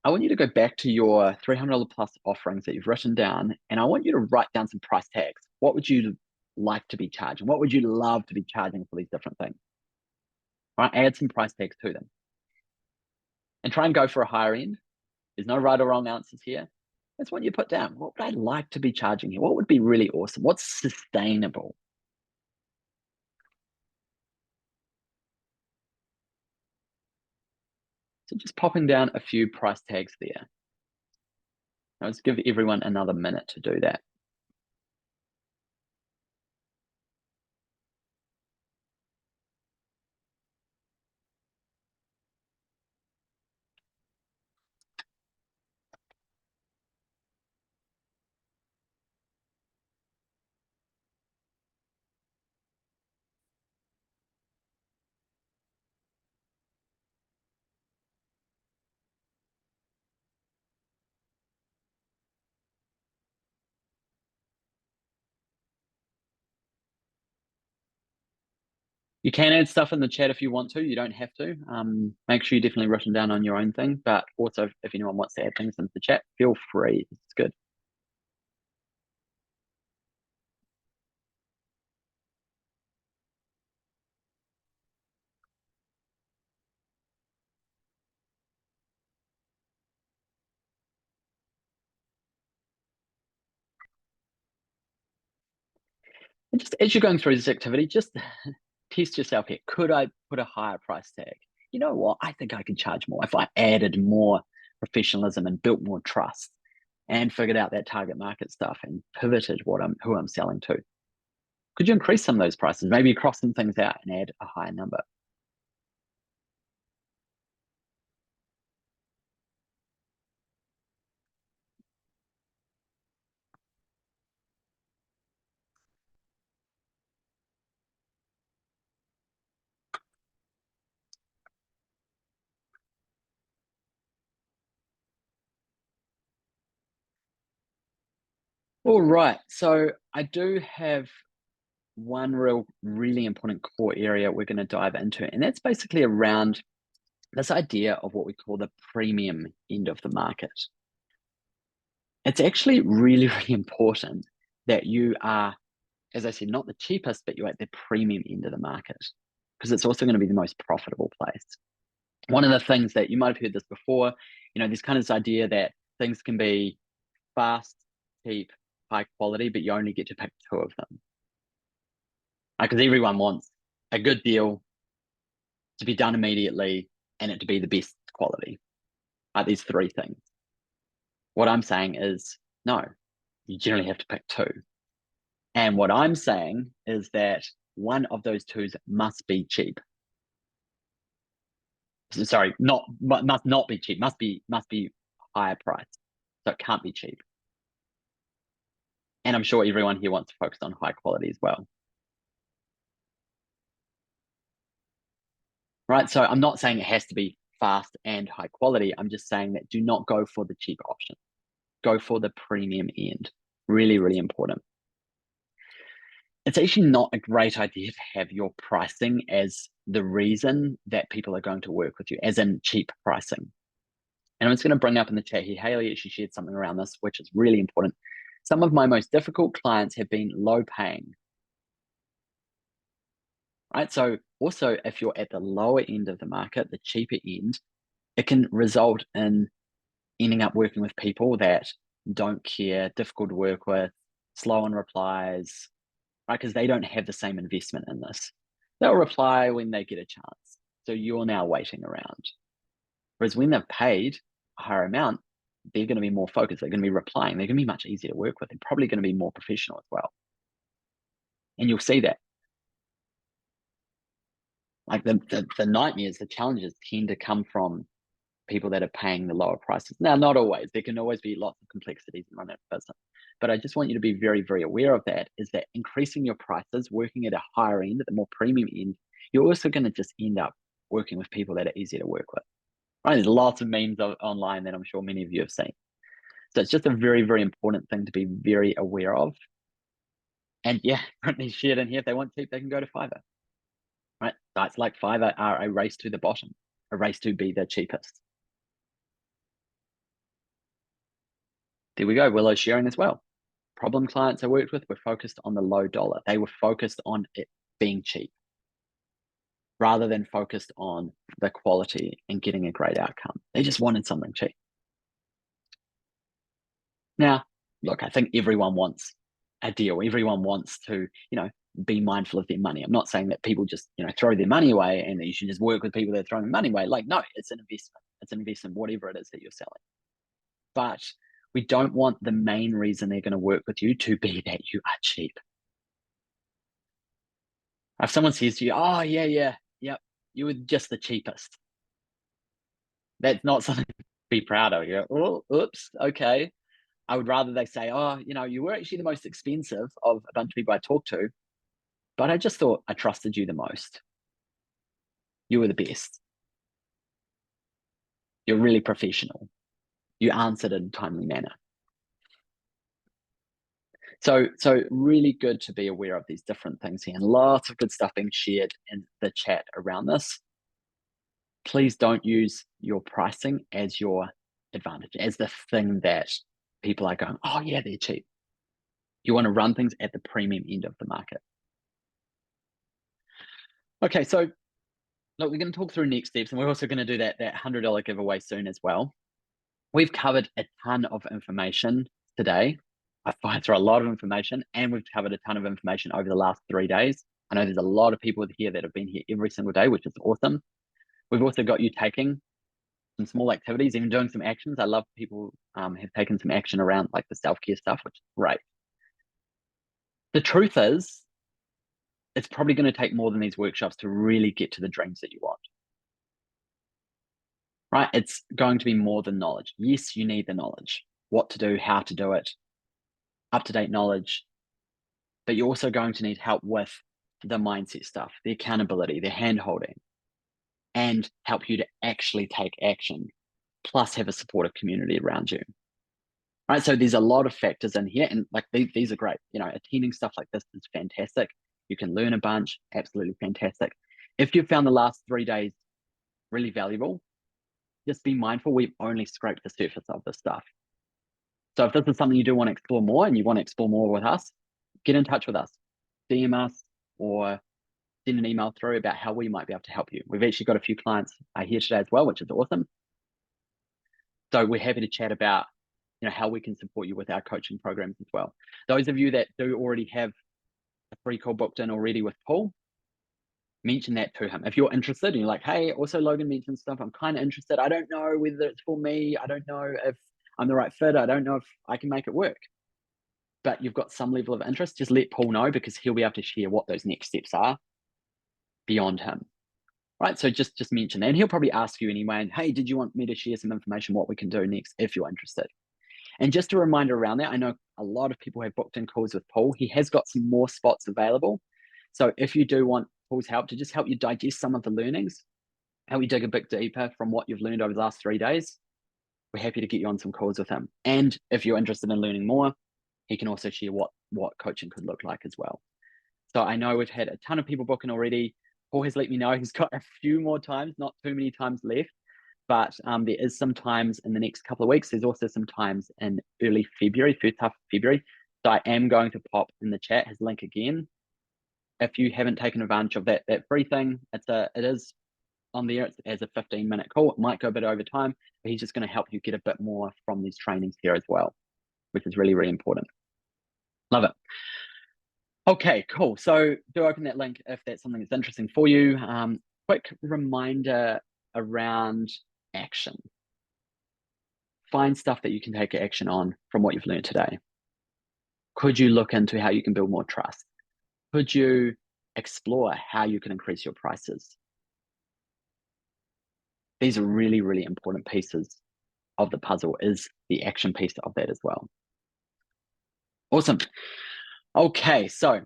I want you to go back to your $300 plus offerings that you've written down, and I want you to write down some price tags. What would you like to be charging? What would you love to be charging for these different things? Right, add some price tags to them. And try and go for a higher end. There's no right or wrong answers here. That's what you put down. What would I like to be charging here? What would be really awesome? What's sustainable? So just popping down a few price tags there. Now let's give everyone another minute to do that. You can add stuff in the chat if you want to. You don't have to. Make sure you definitely written down on your own thing. But also, if anyone wants to add things into the chat, feel free. It's good. And just as you're going through this activity, just test yourself here. Could I put a higher price tag? You know what? I think I could charge more if I added more professionalism and built more trust and figured out that target market stuff and pivoted who I'm selling to. Could you increase some of those prices? Maybe cross some things out and add a higher number. All right. So I do have one really important core area we're going to dive into, and that's basically around this idea of what we call the premium end of the market. It's actually really, really important that you are, as I said, not the cheapest, but you're at the premium end of the market, because it's also going to be the most profitable place. One of the things that you might have heard this before, there's kind of this idea that things can be fast, cheap, high quality, but you only get to pick two of them. Because everyone wants a good deal to be done immediately and it to be the best quality. These three things. What I'm saying is, no, you generally have to pick two. And what I'm saying is that one of those twos must be cheap. Sorry, must not be cheap, must be higher price. So it can't be cheap. And I'm sure everyone here wants to focus on high quality as well. Right, so I'm not saying it has to be fast and high quality. I'm just saying that do not go for the cheap option. Go for the premium end. Really, really important. It's actually not a great idea to have your pricing as the reason that people are going to work with you, as in cheap pricing. And I'm just going to bring up in the chat here, Haley actually shared something around this, which is really important. Some of my most difficult clients have been low paying. Right, so also if you're at the lower end of the market, the cheaper end, it can result in ending up working with people that don't care, difficult to work with, slow on replies, right? Because they don't have the same investment in this. They'll reply when they get a chance. So you're now waiting around. Whereas when they've paid a higher amount, they're going to be more focused. They're going to be replying. They're going to be much easier to work with. They're probably going to be more professional as well. And you'll see that. Like the nightmares, the challenges tend to come from people that are paying the lower prices. Now, not always. There can always be lots of complexities in running a business. But I just want you to be very, very aware of that, is that increasing your prices, working at a higher end, at the more premium end, you're also going to just end up working with people that are easier to work with. Right? There's lots of memes online that I'm sure many of you have seen. So it's just a very, very important thing to be very aware of. And yeah, Brittany shared in here, if they want cheap, they can go to Fiverr. Right? Sites like Fiverr are a race to the bottom, a race to be the cheapest. There we go. Willow's sharing as well. Problem clients I worked with were focused on the low dollar. They were focused on it being cheap rather than focused on the quality and getting a great outcome. They just wanted something cheap. Now, look, I think everyone wants a deal. Everyone wants to, be mindful of their money. I'm not saying that people just, throw their money away and that you should just work with people that are throwing money away. Like, no, it's an investment. It's an investment, whatever it is that you're selling. But we don't want the main reason they're going to work with you to be that you are cheap. If someone says to you, oh, yep, you were just the cheapest. That's not something to be proud of. You go, oh, oops, okay. I would rather they say, oh, you were actually the most expensive of a bunch of people I talked to, but I just thought I trusted you the most. You were the best. You're really professional. You answered in a timely manner. So really good to be aware of these different things here, and lots of good stuff being shared in the chat around this. Please don't use your pricing as your advantage, as the thing that people are going, oh yeah, they're cheap. You want to run things at the premium end of the market. Okay, so look, we're going to talk through next steps, and we're also going to do that $100 giveaway soon as well. We've covered a ton of information today. I find through a lot of information, and we've covered a ton of information over the last 3 days. I know there's a lot of people here that have been here every single day, which is awesome. We've also got you taking some small activities, even doing some actions. I love people have taken some action around like the self-care stuff, which is great. The truth is, it's probably going to take more than these workshops to really get to the dreams that you want. Right? It's going to be more than knowledge. Yes, you need the knowledge, what to do, how to do it, up-to-date knowledge, but you're also going to need help with the mindset stuff, the accountability, the hand-holding, and help you to actually take action, plus have a supportive community around you. Right, so there's a lot of factors in here, and like these are great. Attending stuff like this is fantastic. You can learn a bunch, absolutely fantastic. If you found the last 3 days really valuable, just be mindful, we've only scraped the surface of this stuff. So if this is something you do want to explore more and you want to explore more with us, get in touch with us, DM us, or send an email through about how we might be able to help you. We've actually got a few clients here today as well, which is awesome. So we're happy to chat about, how we can support you with our coaching programs as well. Those of you that do already have a free call booked in already with Paul, mention that to him. If you're interested and you're like, hey, also Logan mentioned stuff, I'm kind of interested. I don't know whether it's for me. I don't know if I'm the right fit. I don't know if I can make it work. But you've got some level of interest, just let Paul know, because he'll be able to share what those next steps are beyond him. Right, so just mention that, and he'll probably ask you anyway, and hey, did you want me to share some information what we can do next if you're interested? And just a reminder around that, I know a lot of people have booked in calls with Paul. He has got some more spots available. So if you do want Paul's help to just help you digest some of the learnings, help you dig a bit deeper from what you've learned over the last 3 days, we're happy to get you on some calls with him. And if you're interested in learning more, he can also share what coaching could look like as well. So I know we've had a ton of people booking already. Paul has let me know he's got a few more times, not too many times left, but there is some times in the next couple of weeks. There's also some times in early February, first half of February. So I am going to pop in the chat his link again. If you haven't taken advantage of that free thing, it is on there as a 15-minute call. It might go a bit over time, but he's just going to help you get a bit more from these trainings here as well, which is really, really important. Love it. Okay, cool. So do open that link if that's something that's interesting for you. Quick reminder around action. Find stuff that you can take action on from what you've learned today. Could you look into how you can build more trust? Could you explore how you can increase your prices? These are really, really important pieces of the puzzle, is the action piece of that as well. Awesome. Okay, so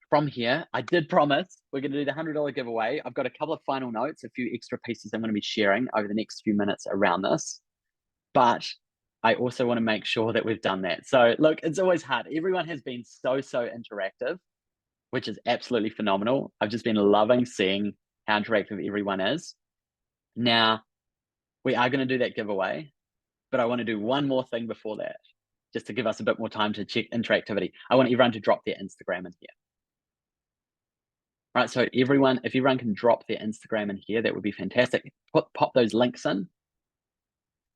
from here, I did promise we're going to do the $100 giveaway. I've got a couple of final notes, a few extra pieces I'm going to be sharing over the next few minutes around this. But I also want to make sure that we've done that. So look, it's always hard. Everyone has been so interactive, which is absolutely phenomenal. I've just been loving seeing how interactive everyone is. Now, we are going to do that giveaway, but I want to do one more thing before that, just to give us a bit more time to check interactivity. I want everyone to drop their Instagram in here. All right, so if everyone can drop their Instagram in here, that would be fantastic. Pop those links in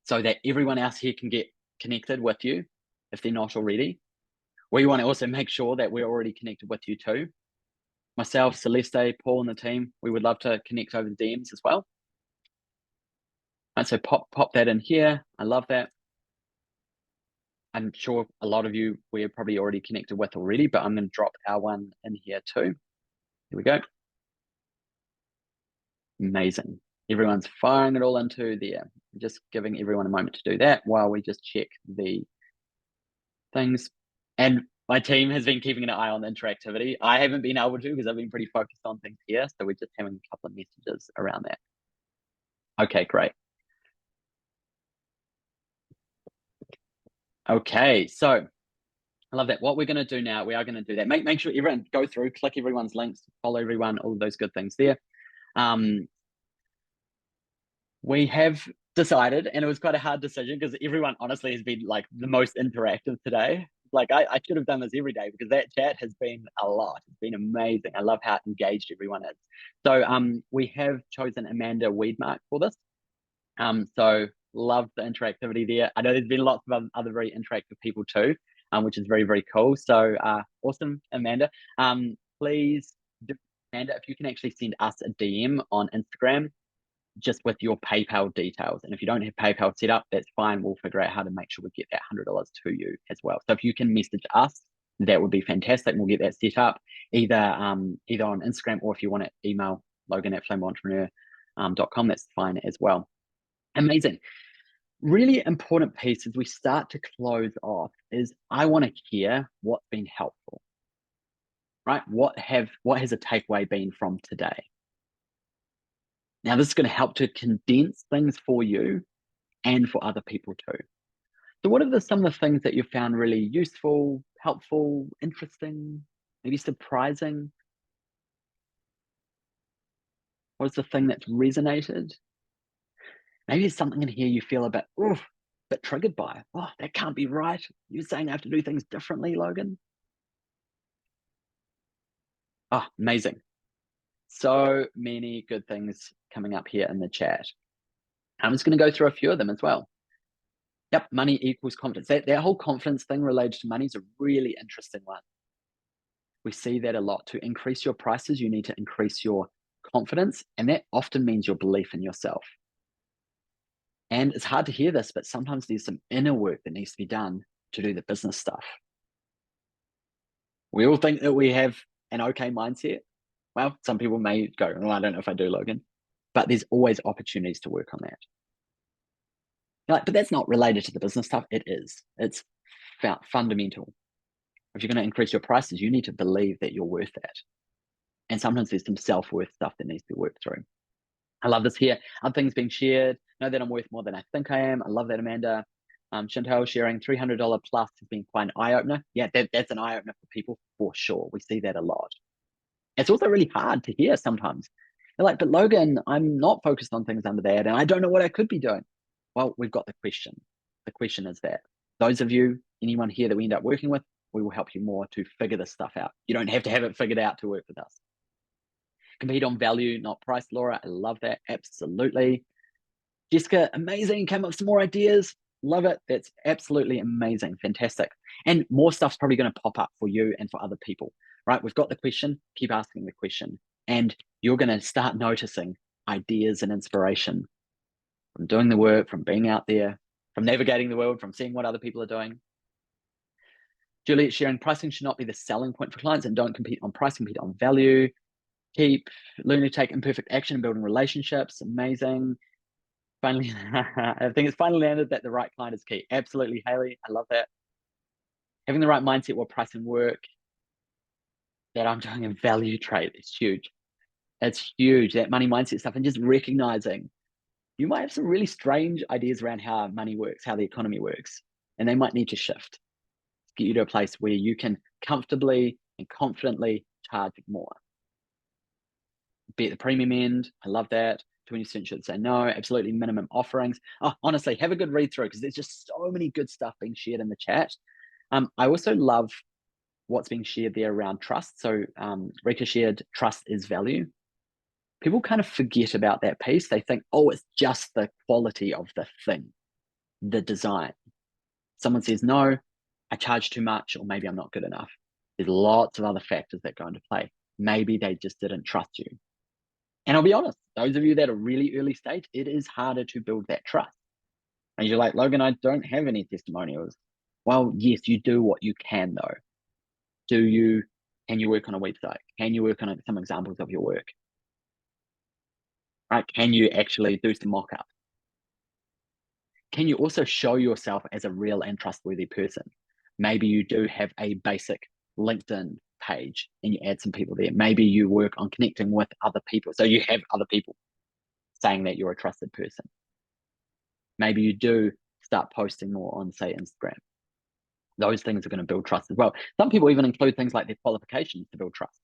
so that everyone else here can get connected with you if they're not already. We want to also make sure that we're already connected with you too. Myself, Celeste, Paul, and the team, we would love to connect over the DMs as well. And so pop that in here. I love that. I'm sure a lot of you we're probably already connected with already, but I'm going to drop our one in here too. Here we go. Amazing. Everyone's firing it all into there. I'm just giving everyone a moment to do that while we just check the things. And my team has been keeping an eye on the interactivity. I haven't been able to because I've been pretty focused on things here. So we're just having a couple of messages around that. Okay, great. Okay, so I love that. What we're going to do now, we are going to do that. Make sure everyone go through, click everyone's links, follow everyone, all of those good things there. We have decided, and it was quite a hard decision because everyone honestly has been like the most interactive today. Like I should have done this every day because that chat has been a lot. It's been amazing. I love how engaged everyone is. So we have chosen Amanda Weedmark for this. So love the interactivity there. I know there's been lots of other very interactive people too, which is very, very cool. So awesome, Amanda. Please, Amanda, if you can actually send us a DM on Instagram just with your PayPal details. And if you don't have PayPal set up, that's fine. We'll figure out how to make sure we get that $100 to you as well. So if you can message us, that would be fantastic. We'll get that set up either on Instagram, or if you want to email logan@flameentrepreneur.com, that's fine as well. Amazing. Really important piece as we start to close off is I want to hear what's been helpful, right? What has a takeaway been from today? Now, this is going to help to condense things for you and for other people too. So what are some of the things that you found really useful, helpful, interesting, maybe surprising? What's the thing that's resonated? Maybe there's something in here you feel a bit triggered by. Oh, that can't be right. You're saying I have to do things differently, Logan? Oh, amazing. So many good things coming up here in the chat. I'm just going to go through a few of them as well. Yep, money equals confidence. That whole confidence thing related to money is a really interesting one. We see that a lot. To increase your prices, you need to increase your confidence, and that often means your belief in yourself. And it's hard to hear this, but sometimes there's some inner work that needs to be done to do the business stuff. We all think that we have an okay mindset. Well, some people may go, "Oh, I don't know if I do, Logan," but there's always opportunities to work on that. You're like, but that's not related to the business stuff. It is. It's fundamental. If you're going to increase your prices, you need to believe that you're worth that. And sometimes there's some self-worth stuff that needs to be worked through. I love this here. Other things being shared. Know that I'm worth more than I think I am. I love that, Amanda. Chantal sharing $300 plus has been quite an eye-opener. Yeah, that's an eye-opener for people for sure. We see that a lot. It's also really hard to hear sometimes. They're like, but Logan, I'm not focused on things under that, and I don't know what I could be doing. Well, we've got the question. The question is that those of you, anyone here that we end up working with, we will help you more to figure this stuff out. You don't have to have it figured out to work with us. Compete on value, not price, Laura. I love that. Absolutely. Jessica, amazing. Came up with some more ideas. Love it. That's absolutely amazing. Fantastic. And more stuff's probably going to pop up for you and for other people, right? We've got the question. Keep asking the question. And you're going to start noticing ideas and inspiration from doing the work, from being out there, from navigating the world, from seeing what other people are doing. Juliet sharing, pricing should not be the selling point for clients, and don't compete on price, compete on value. Keep learning to take imperfect action and building relationships. Amazing. Finally, I think it's finally landed that the right client is key. Absolutely, Haley. I love that. Having the right mindset while pricing work, that I'm doing a value trade. It's huge. It's huge. That money mindset stuff, and just recognizing you might have some really strange ideas around how money works, how the economy works, and they might need to shift. Get you to a place where you can comfortably and confidently charge more. Be at the premium end. I love that. 20% should say no. Absolutely minimum offerings. Oh, honestly, have a good read through because there's just so many good stuff being shared in the chat. I also love what's being shared there around trust. So Rika shared trust is value. People kind of forget about that piece. They think, oh, it's just the quality of the thing, the design. Someone says, no, I charge too much, or maybe I'm not good enough. There's lots of other factors that go into play. Maybe they just didn't trust you. And I'll be honest, those of you that are really early stage, it is harder to build that trust. And you're like, Logan, I don't have any testimonials. Well, yes, you do what you can though. Can you work on a website? Can you work on some examples of your work? Right? Can you actually do some mock-ups? Can you also show yourself as a real and trustworthy person? Maybe you do have a basic LinkedIn page and you add some people there. Maybe you work on connecting with other people. So you have other people saying that you're a trusted person. Maybe you do start posting more on, say, Instagram. Those things are going to build trust as well. Some people even include things like their qualifications to build trust.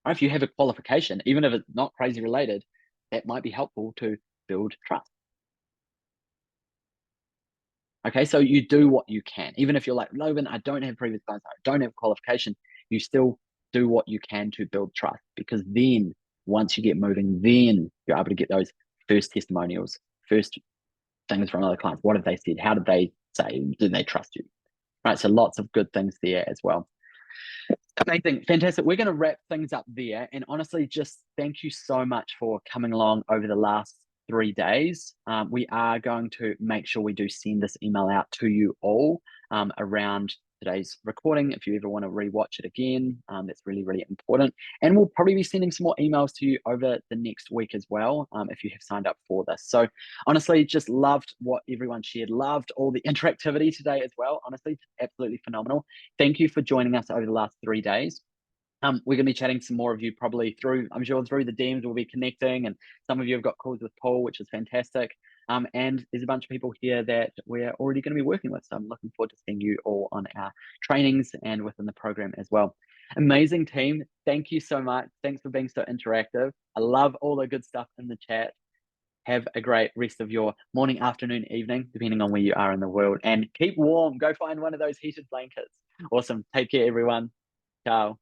Right? If you have a qualification, even if it's not crazy related, that might be helpful to build trust. Okay, so you do what you can. Even if you're like, Logan, I don't have previous clients, I don't have qualification, you still do what you can to build trust, because then once you get moving, then you're able to get those first testimonials, first things from other clients. What have they said? How did they say? Did they trust you? Right, so lots of good things there as well. Amazing, fantastic. We're going to wrap things up there. And honestly, just thank you so much for coming along over the last 3 days. We are going to make sure we do send this email out to you all around today's recording. If you ever want to rewatch it again, that's really, really important. And we'll probably be sending some more emails to you over the next week as well, if you have signed up for this. So honestly, just loved what everyone shared. Loved all the interactivity today as well. Honestly, absolutely phenomenal. Thank you for joining us over the last 3 days. We're going to be chatting some more of you probably through, I'm sure through the DMs we'll be connecting, and some of you have got calls with Paul, which is fantastic. And there's a bunch of people here that we're already going to be working with. So I'm looking forward to seeing you all on our trainings and within the program as well. Amazing team. Thank you so much. Thanks for being so interactive. I love all the good stuff in the chat. Have a great rest of your morning, afternoon, evening, depending on where you are in the world. And keep warm. Go find one of those heated blankets. Awesome. Take care, everyone. Ciao.